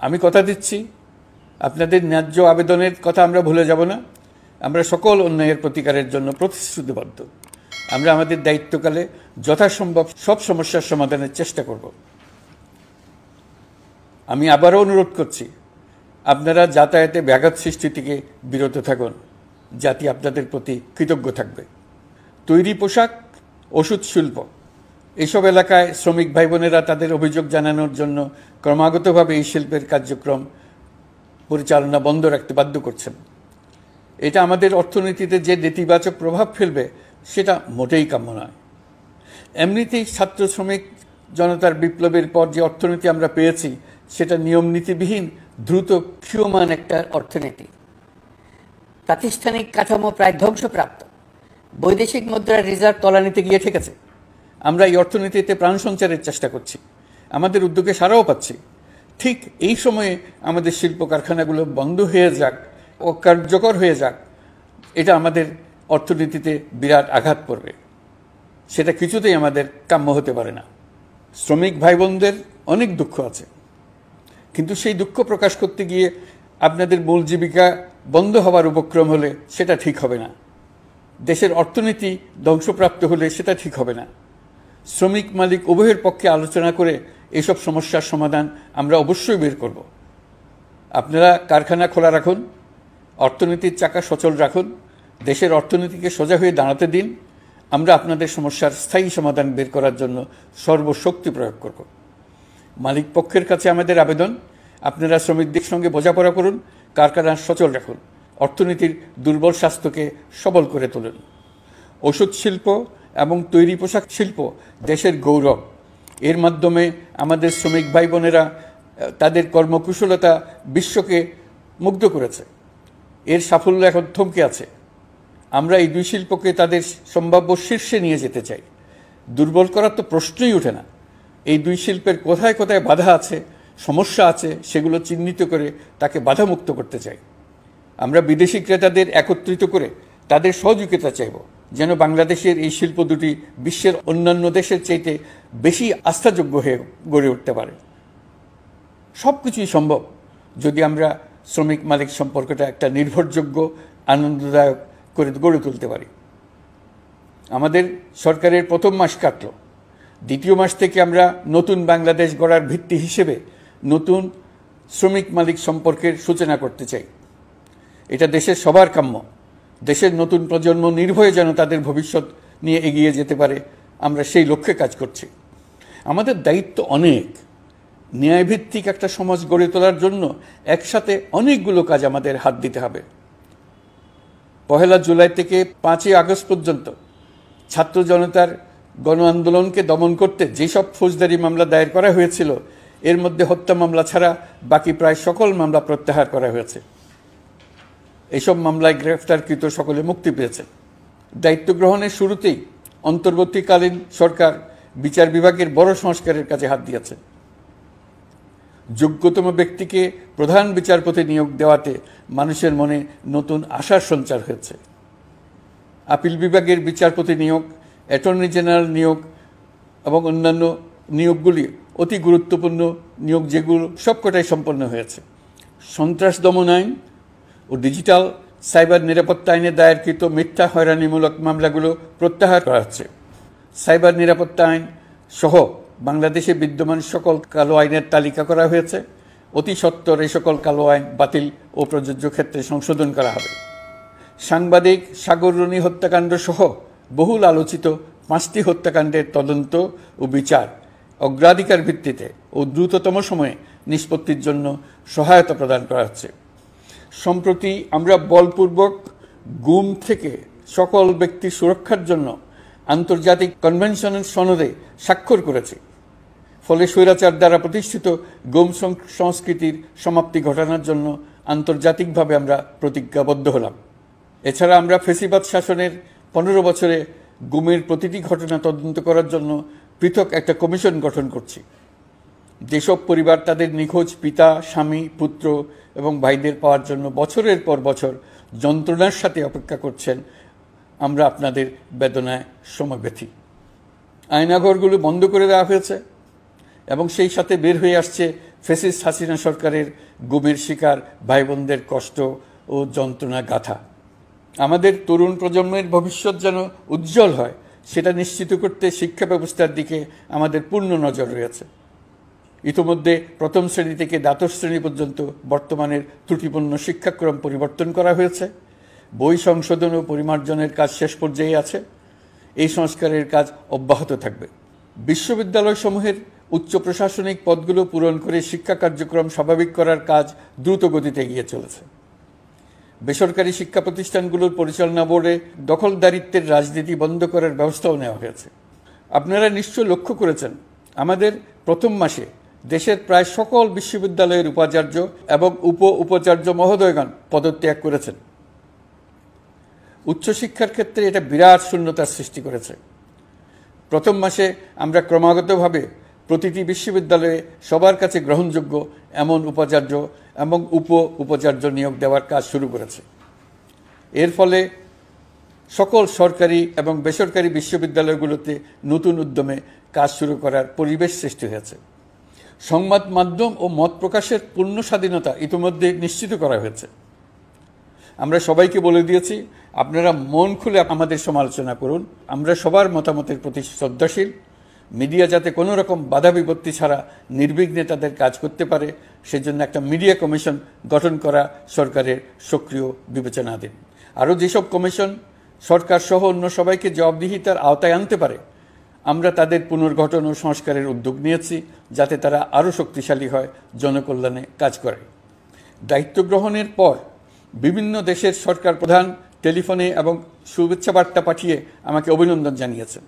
আমি কথা দিচ্ছি, আপনাদের ন্যায্য আবেদনের কথা আমরা ভুলে যাব না। আমরা সকল অন্যায়ের প্রতিকারের জন্য প্রতিশ্রুতিবদ্ধ। আমরা আমাদের দায়িত্বকালে যথাসম্ভব সব সমস্যার সমাধানের চেষ্টা করব। আমি আবারও অনুরোধ করছি, আপনারা যাতায়াতে ব্যাঘাত সৃষ্টি থেকে বিরত থাকুন। জাতি আপনাদের প্রতি কৃতজ্ঞ থাকবে। তৈরি পোশাক, ওষুধ শিল্প, এইসব এলাকায় শ্রমিক ভাই বোনেরা তাদের অভিযোগ জানানোর জন্য ক্রমাগতভাবে এই শিল্পের কার্যক্রম পরিচালনা বন্ধ রাখতে বাধ্য করছেন। এটা আমাদের অর্থনীতিতে যে নেতিবাচক প্রভাব ফেলবে সেটা মোটেই কাম্য নয়। এমনিতেই ছাত্র শ্রমিক জনতার বিপ্লবের পর যে অর্থনীতি আমরা পেয়েছি সেটা নিয়ম নীতিবিহীন, দ্রুত ক্ষীয়মান একটা অর্থনীতি। প্রাতিষ্ঠানিক কাঠামো প্রায় ধ্বংসপ্রাপ্ত। বৈদেশিক মুদ্রার রিজার্ভ তলানিতে গিয়ে ঠেকেছে। আমরা এই অর্থনীতিতে প্রাণ সঞ্চারের চেষ্টা করছি, আমাদের উদ্যোগে সারাও পাচ্ছি। ঠিক এই সময়ে আমাদের শিল্প কারখানাগুলো বন্ধ হয়ে যাক, অকার্যকর হয়ে যাক, এটা আমাদের অর্থনীতিতে বিরাট আঘাত পড়বে। সেটা কিছুতেই আমাদের কাম্য হতে পারে না। শ্রমিক ভাই বোনদের অনেক দুঃখ আছে, কিন্তু সেই দুঃখ প্রকাশ করতে গিয়ে আপনাদের মূল জীবিকা বন্ধ হওয়ার উপক্রম হলে সেটা ঠিক হবে না। দেশের অর্থনীতি ধ্বংসপ্রাপ্ত হলে সেটা ঠিক হবে না। শ্রমিক মালিক উভয়ের পক্ষে আলোচনা করে এসব সমস্যার সমাধান আমরা অবশ্যই বের করব। আপনারা কারখানা খোলা রাখুন, অর্থনীতির চাকা সচল রাখুন, দেশের অর্থনীতিকে সোজা হয়ে দাঁড়াতে দিন। আমরা আপনাদের সমস্যার স্থায়ী সমাধান বের করার জন্য সর্বশক্তি প্রয়োগ করব। মালিক পক্ষের কাছে আমাদের আবেদন, আপনারা শ্রমিকদের সঙ্গে বোঝাপড়া করুন, কারখানা সচল রাখুন, অর্থনীতির দুর্বল স্বাস্থ্যকে সবল করে তুলুন। ওষুধ শিল্প এবং তৈরি পোশাক শিল্প দেশের গৌরব। এর মাধ্যমে আমাদের শ্রমিক ভাই বোনেরা তাদের কর্মকুশলতা বিশ্বকে মুগ্ধ করেছে। এর সাফল্য এখন থমকে আছে। আমরা এই দুই শিল্পকে তাদের সম্ভাব্য শীর্ষে নিয়ে যেতে চাই। দুর্বল করার তো প্রশ্নই ওঠে না। এই দুই শিল্পের কোথায় কোথায় বাধা আছে, সমস্যা আছে, সেগুলো চিহ্নিত করে তাকে বাধামুক্ত করতে চাই। আমরা বিদেশি ক্রেতাদের একত্রিত করে তাদের সহযোগিতা চাইব, যেন বাংলাদেশের এই শিল্প দুটি বিশ্বের অন্যান্য দেশের চাইতে বেশি আস্থাযোগ্য হয়ে গড়ে উঠতে পারে। সব কিছুই সম্ভব যদি আমরা শ্রমিক মালিক সম্পর্কটা একটা নির্ভরযোগ্য, আনন্দদায়ক করে গড়ে তুলতে পারি। আমাদের সরকারের প্রথম মাস কাটল, দ্বিতীয় মাস থেকে আমরা নতুন বাংলাদেশ গড়ার ভিত্তি হিসেবে নতুন শ্রমিক মালিক সম্পর্কের সূচনা করতে চাই। এটা দেশের সবার কাম্য। দেশের নতুন প্রজন্ম নির্ভয়ে যেন তাদের ভবিষ্যৎ নিয়ে এগিয়ে যেতে পারে, আমরা সেই লক্ষ্যে কাজ করছি। আমাদের দায়িত্ব অনেক। ন্যায়ভিত্তিক একটা সমাজ গড়ে তোলার জন্য একসাথে অনেকগুলো কাজ আমাদের হাত দিতে হবে। 1 জুলাই থেকে 5 আগস্ট পর্যন্ত ছাত্র জনতার গণ আন্দোলনকে দমন করতে যেসব ফৌজদারি মামলা দায়ের করা হয়েছিল, এর মধ্যে হত্যা মামলা ছাড়া বাকি প্রায় সকল মামলা প্রত্যাহার করা হয়েছে। এইসব মামলায় গ্রেফতারকৃত সকলে মুক্তি পেয়েছে। দায়িত্ব গ্রহণের শুরুতেই অন্তর্বর্তীকালীন সরকার বিচার বিভাগের বড় সংস্কারের কাজে হাত দিয়েছে। যোগ্যতম ব্যক্তিকে প্রধান বিচারপতি নিয়োগ দেওয়াতে মানুষের মনে নতুন আশার সঞ্চার হয়েছে। আপিল বিভাগের বিচারপতি নিয়োগ, অ্যাটর্নি জেনারেল নিয়োগ এবং অন্যান্য নিয়োগগুলি অতি গুরুত্বপূর্ণ নিয়োগ, যেগুলো সবকটাই সম্পন্ন হয়েছে। সন্ত্রাস দমন আইন ও ডিজিটাল সাইবার নিরাপত্তা আইনে দায়েরকৃত মিথ্যা হয়রানিমূলক মামলাগুলো প্রত্যাহার করা হচ্ছে। সাইবার নিরাপত্তা আইন সহ বাংলাদেশে বিদ্যমান সকল কালো আইনের তালিকা করা হয়েছে। অতি সত্বর এই সকল কালো আইন বাতিল ও প্রযোজ্য ক্ষেত্রে সংশোধন করা হবে। সাংবাদিক সাগর রনি হত্যাকাণ্ড সহ বহুল আলোচিত 5টি হত্যাকাণ্ডের তদন্ত ও বিচার অগ্রাধিকার ভিত্তিতে ও দ্রুততম সময়ে নিষ্পত্তির জন্য সহায়তা প্রদান করা হচ্ছে। সম্প্রতি আমরা বলপূর্বক গুম থেকে সকল ব্যক্তির সুরক্ষার জন্য আন্তর্জাতিক কনভেনশনের সনদে স্বাক্ষর করেছি। ফলে স্বৈরাচার দ্বারা প্রতিষ্ঠিত গুম সংস্কৃতির সমাপ্তি ঘটানোর জন্য আন্তর্জাতিকভাবে আমরা প্রতিজ্ঞাবদ্ধ হলাম। এছাড়া আমরা ফেসিবাদ শাসনের 15 বছরে গুমের প্রতিটি ঘটনা তদন্ত করার জন্য পৃথক একটা কমিশন গঠন করছি। যেসব পরিবার তাদের নিখোঁজ পিতা, স্বামী, পুত্র এবং ভাইদের পাওয়ার জন্য বছরের পর বছর যন্ত্রণার সাথে অপেক্ষা করছেন, আমরা আপনাদের বেদনায় সমব্যথী। আয়নাঘরগুলো বন্ধ করে দেওয়া হয়েছে এবং সেই সাথে বের হয়ে আসছে ফ্যাসিস্ট হাসিনা সরকারের গুমের শিকার ভাই বোনদের কষ্ট ও যন্ত্রণা গাথা। আমাদের তরুণ প্রজন্মের ভবিষ্যৎ যেন উজ্জ্বল হয় সেটা নিশ্চিত করতে শিক্ষা ব্যবস্থার দিকে আমাদের পূর্ণ নজর রয়েছে। ইতোমধ্যে প্রথম শ্রেণী থেকে দ্বাদশ শ্রেণী পর্যন্ত বর্তমানের ত্রুটিপূর্ণ শিক্ষাক্রম পরিবর্তন করা হয়েছে। বই সংশোধন ও পরিমার্জনের কাজ শেষ পর্যায়ে আছে। এই সংস্কারের কাজ অব্যাহত থাকবে। বিশ্ববিদ্যালয়সমূহের উচ্চ প্রশাসনিক পদগুলো পূরণ করে শিক্ষা কার্যক্রম স্বাভাবিক করার কাজ দ্রুত গতিতে এগিয়ে চলেছে। বেসরকারি শিক্ষা প্রতিষ্ঠানগুলোর পরিচালনা বোর্ডে দখলদারিত্বের রাজনীতি বন্ধ করার ব্যবস্থাও নেওয়া হয়েছে। আপনারা নিশ্চয় লক্ষ্য করেছেন, আমাদের প্রথম মাসে দেশের প্রায় সকল বিশ্ববিদ্যালয়ের উপাচার্য এবং উপাচার্য মহোদয়গণ পদত্যাগ করেছেন। উচ্চশিক্ষার ক্ষেত্রে এটা বিরাট শূন্যতার সৃষ্টি করেছে। প্রথম মাসে আমরা ক্রমাগতভাবে প্রতিটি বিশ্ববিদ্যালয়ে সবার কাছে গ্রহণযোগ্য এমন উপাচার্য এবং উপাচার্য নিয়োগ দেওয়ার কাজ শুরু করেছে। এর ফলে সকল সরকারি এবং বেসরকারি বিশ্ববিদ্যালয়গুলোতে নতুন উদ্যমে কাজ শুরু করার পরিবেশ সৃষ্টি হয়েছে। সংবাদ মাধ্যম ও মত প্রকাশের পূর্ণ স্বাধীনতা ইতিমধ্যে নিশ্চিত করা হয়েছে। আমরা সবাইকে বলে দিয়েছি, আপনারা মন খুলে আমাদের সমালোচনা করুন, আমরা সবার মতামতের প্রতি শ্রদ্ধাশীল। মিডিয়া যাতে কোনো রকম বাধা বিপত্তি ছাড়া নির্বিঘ্নে তাদের কাজ করতে পারে সেজন্য একটা মিডিয়া কমিশন গঠন করা সরকারের সক্রিয় বিবেচনাধীন। আরও যেসব কমিশন সরকার সহ অন্য সবাইকে জবাবদিহিতার আওতায় আনতে পারে, আমরা তাদের পুনর্গঠন ও সংস্কারের উদ্যোগ নিয়েছি যাতে তারা আরও শক্তিশালী হয়, জনকল্যাণে কাজ করে। দায়িত্ব গ্রহণের পর বিভিন্ন দেশের সরকার প্রধান টেলিফোনে এবং শুভেচ্ছা বার্তা পাঠিয়ে আমাকে অভিনন্দন জানিয়েছেন।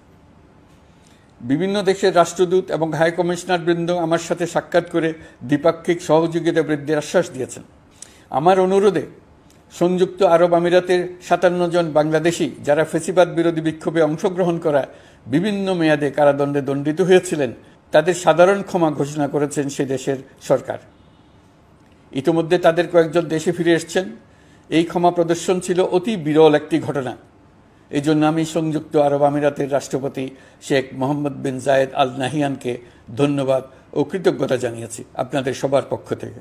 বিভিন্ন দেশের রাষ্ট্রদূত এবং হাই কমিশনার বৃন্দ আমার সাথে সাক্ষাৎ করে দ্বিপাক্ষিক সহযোগিতা বৃদ্ধির আশ্বাস দিয়েছেন। আমার অনুরোধে সংযুক্ত আরব আমিরাতের 57 জন বাংলাদেশি যারা ফ্যাসিবাদ বিরোধী বিক্ষোভে অংশগ্রহণ করা বিভিন্ন মেয়াদে কারাদণ্ডে দণ্ডিত হয়েছিলেন, তাদের সাধারণ ক্ষমা ঘোষণা করেছেন সে দেশের সরকার। ইতিমধ্যে তাদের কয়েকজন দেশে ফিরে এসেছেন। এই ক্ষমা প্রদর্শন ছিল অতি বিরল একটি ঘটনা। এই জন্য আমি সংযুক্ত আরব আমিরাতের রাষ্ট্রপতি শেখ মোহাম্মদ বিন জায়েদ আল নাহিয়ানকে ধন্যবাদ ও কৃতজ্ঞতা জানিয়েছি আপনাদের সবার পক্ষ থেকে।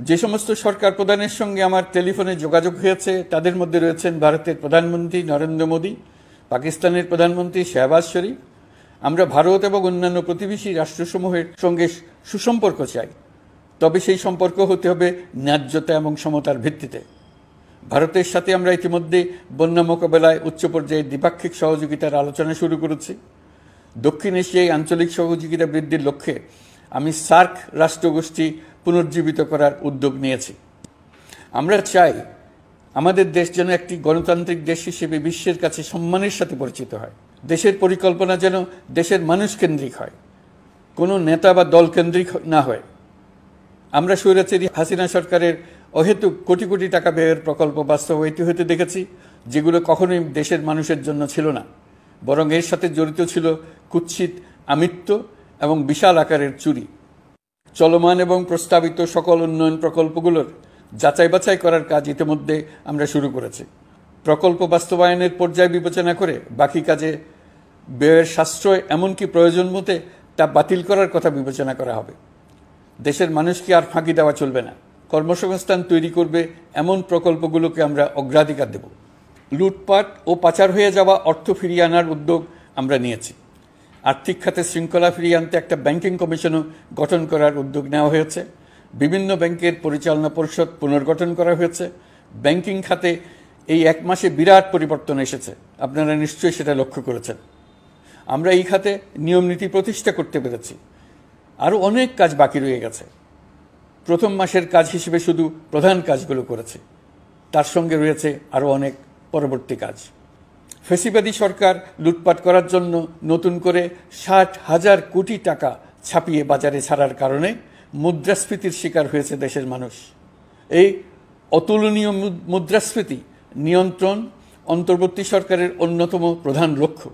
যে সমস্ত সরকার প্রধানের সঙ্গে আমার টেলিফোনে যোগাযোগ হয়েছে তাদের মধ্যে রয়েছেন ভারতের প্রধানমন্ত্রী নরেন্দ্র মোদী, পাকিস্তানের প্রধানমন্ত্রী শাহবাজ শরীফ। আমরা ভারত এবং অন্যান্য প্রতিবেশী রাষ্ট্রসমূহের সঙ্গে সুসম্পর্ক চাই, তবে সেই সম্পর্ক হতে হবে ন্যায্যতা এবং সমতার ভিত্তিতে। ভারতের সাথে আমরা ইতিমধ্যে বন্যা মোকাবেলায় উচ্চ পর্যায়ে দ্বিপাক্ষিক সহযোগিতার আলোচনা শুরু করেছি। দক্ষিণ এশিয়ায় আঞ্চলিক সহযোগিতা বৃদ্ধির লক্ষ্যে আমি সার্ক রাষ্ট্রগোষ্ঠী পুনর্জীবিত করার উদ্যোগ নিয়েছি। আমরা চাই আমাদের দেশ যেন একটি গণতান্ত্রিক দেশ হিসেবে বিশ্বের কাছে সম্মানের সাথে পরিচিত হয়। দেশের পরিকল্পনা যেন দেশের মানুষ কেন্দ্রিক হয়, কোনো নেতা বা দল কেন্দ্রিক না হয়। আমরা স্বৈরাচারী হাসিনা সরকারের অহেতুক কোটি কোটি টাকা ব্যয়ের প্রকল্প বাস্তবায়িত হতে দেখেছি, যেগুলো কখনোই দেশের মানুষের জন্য ছিল না, বরং এর সাথে জড়িত ছিল কুৎসিত আমিত্ব এবং বিশাল আকারের চুরি। চলমান এবং প্রস্তাবিত সকল উন্নয়ন প্রকল্পগুলোর যাচাই বাছাই করার কাজ ইতিমধ্যে আমরা শুরু করেছি। প্রকল্প বাস্তবায়নের পর্যায় বিবেচনা করে বাকি কাজে ব্যয়ের সাশ্রয় এমনকি প্রয়োজন মতে তা বাতিল করার কথা বিবেচনা করা হবে। দেশের মানুষকে আর ফাঁকি দেওয়া চলবে না। কর্মসংস্থান তৈরি করবে এমন প্রকল্পগুলোকে আমরা অগ্রাধিকার দেব। লুটপাট ও পাচার হয়ে যাওয়া অর্থ ফিরিয়ে আনার উদ্যোগ আমরা নিয়েছি। আর্থিক খাতে শৃঙ্খলা ফিরিয়ে আনতে একটা ব্যাংকিং কমিশনও গঠন করার উদ্যোগ নেওয়া হয়েছে। বিভিন্ন ব্যাংকের পরিচালনা পরিষদ পুনর্গঠন করা হয়েছে। ব্যাংকিং খাতে এই এক মাসে বিরাট পরিবর্তন এসেছে, আপনারা নিশ্চয়ই সেটা লক্ষ্য করেছেন। আমরা এই খাতে নিয়মনীতি প্রতিষ্ঠা করতে পেরেছি। আরও অনেক কাজ বাকি রয়ে গেছে। প্রথম মাসের কাজ হিসেবে শুধু প্রধান কাজগুলো করেছে, তার সঙ্গে রয়েছে আরও অনেক পরবর্তী কাজ। ফ্যাসিবাদী সরকার লুটপাট করার জন্য নতুন করে 60,000 কোটি টাকা ছাপিয়ে বাজারে ছাড়ার কারণে মুদ্রাস্ফীতির শিকার হয়েছে দেশের মানুষ। এই অতুলনীয় মুদ্রাস্ফীতি নিয়ন্ত্রণ অন্তর্বর্তী সরকারের অন্যতম প্রধান লক্ষ্য।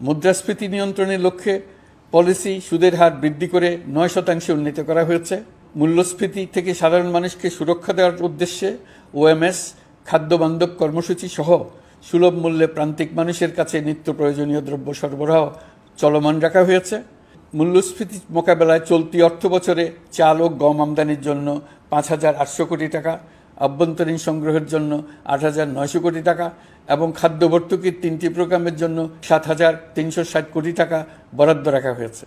মুদ্রাস্ফীতি নিয়ন্ত্রণের লক্ষ্যে পলিসি সুদের হার বৃদ্ধি করে 9% উন্নীত করা হয়েছে। মূল্যস্ফীতি থেকে সাধারণ মানুষকে সুরক্ষা দেওয়ার উদ্দেশ্যে ওএমএস খাদ্যবান্ধব কর্মসূচি সহ সুলভ মূল্যে প্রান্তিক মানুষের কাছে নিত্য প্রয়োজনীয় দ্রব্য সরবরাহ চলমান রাখা হয়েছে। মূল্যস্ফীতি মোকাবেলায় চলতি অর্থবছরে চাল ও গম আমদানির জন্য 5,800 কোটি টাকা, আভ্যন্তরীণ সংগ্রহের জন্য 8,900 কোটি টাকা এবং খাদ্য ভর্তুকির 3টি প্রোগ্রামের জন্য 7,360 কোটি টাকা বরাদ্দ রাখা হয়েছে।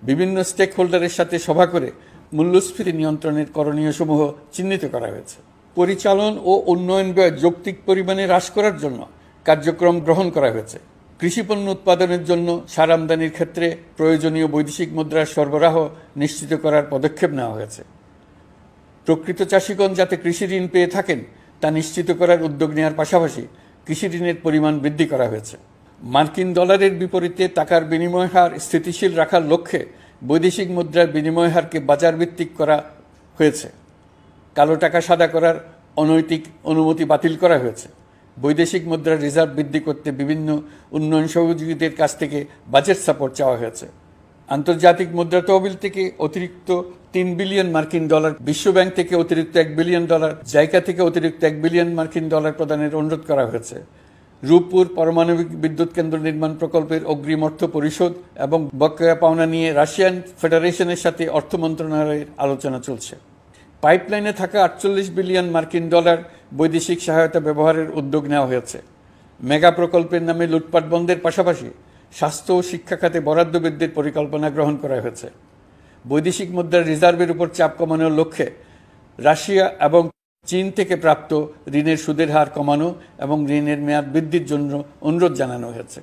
বিভিন্ন স্টেক হোল্ডারের সাথে সভা করে মূল্যস্ফীতি নিয়ন্ত্রণের করণীয়সমূহ চিহ্নিত করা হয়েছে। পরিচালন ও উন্নয়ন ব্যয় যৌক্তিক পরিমাণে হ্রাস করার জন্য কার্যক্রম গ্রহণ করা হয়েছে। কৃষিপণ্য উৎপাদনের জন্য সার আমদানির ক্ষেত্রে প্রয়োজনীয় বৈদেশিক মুদ্রার সরবরাহ নিশ্চিত করার পদক্ষেপ নেওয়া হয়েছে। প্রকৃত চাষিগণ যাতে কৃষি ঋণ পেয়ে থাকেন তা নিশ্চিত করার উদ্যোগ নেওয়ার পাশাপাশি কৃষি ঋণের পরিমাণ বৃদ্ধি করা হয়েছে। মার্কিন ডলারের বিপরীতে টাকার বিনিময় হার স্থিতিশীল রাখার লক্ষ্যে বৈদেশিক মুদ্রার বিনিময় হারকে বাজার ভিত্তিক করা হয়েছে। কালো টাকা সাদা করার অনৈতিক অনুমতি বাতিল করা হয়েছে। বৈদেশিক মুদ্রার রিজার্ভ বৃদ্ধি করতে বিভিন্ন উন্নয়ন সহযোগীদের কাছ থেকে বাজেট সাপোর্ট চাওয়া হয়েছে। আন্তর্জাতিক মুদ্রা তহবিল থেকে অতিরিক্ত 3 বিলিয়ন মার্কিন ডলার, বিশ্বব্যাংক থেকে অতিরিক্ত 1 বিলিয়ন ডলার, জাইকা থেকে অতিরিক্ত 1 বিলিয়ন মার্কিন ডলার প্রদানের অনুরোধ করা হয়েছে। রূপপুর পারমাণবিক বিদ্যুৎ কেন্দ্র নির্মাণ প্রকল্পের অগ্রিম অর্থ পরিশোধ এবং বকেয়া পাওনা নিয়ে রাশিয়ান ফেডারেশনের সাথে অর্থ মন্ত্রণালয়ের আলোচনা চলছে। পাইপলাইনে থাকা 48 বিলিয়ন মার্কিন ডলার বৈদেশিক সহায়তা ব্যবহারের উদ্যোগ নেওয়া হয়েছে। মেগা প্রকল্পের নামে লুটপাট বন্ধের পাশাপাশি স্বাস্থ্য ও শিক্ষা খাতে বরাদ্দ বৃদ্ধির পরিকল্পনা গ্রহণ করা হয়েছে। বৈদেশিক মুদ্রার রিজার্ভের উপর চাপ কমানোর লক্ষ্যে রাশিয়া এবং চীন থেকে প্রাপ্ত ঋণের সুদের হার কমানো এবং ঋণের মেয়াদ বৃদ্ধির জন্য অনুরোধ জানানো হয়েছে।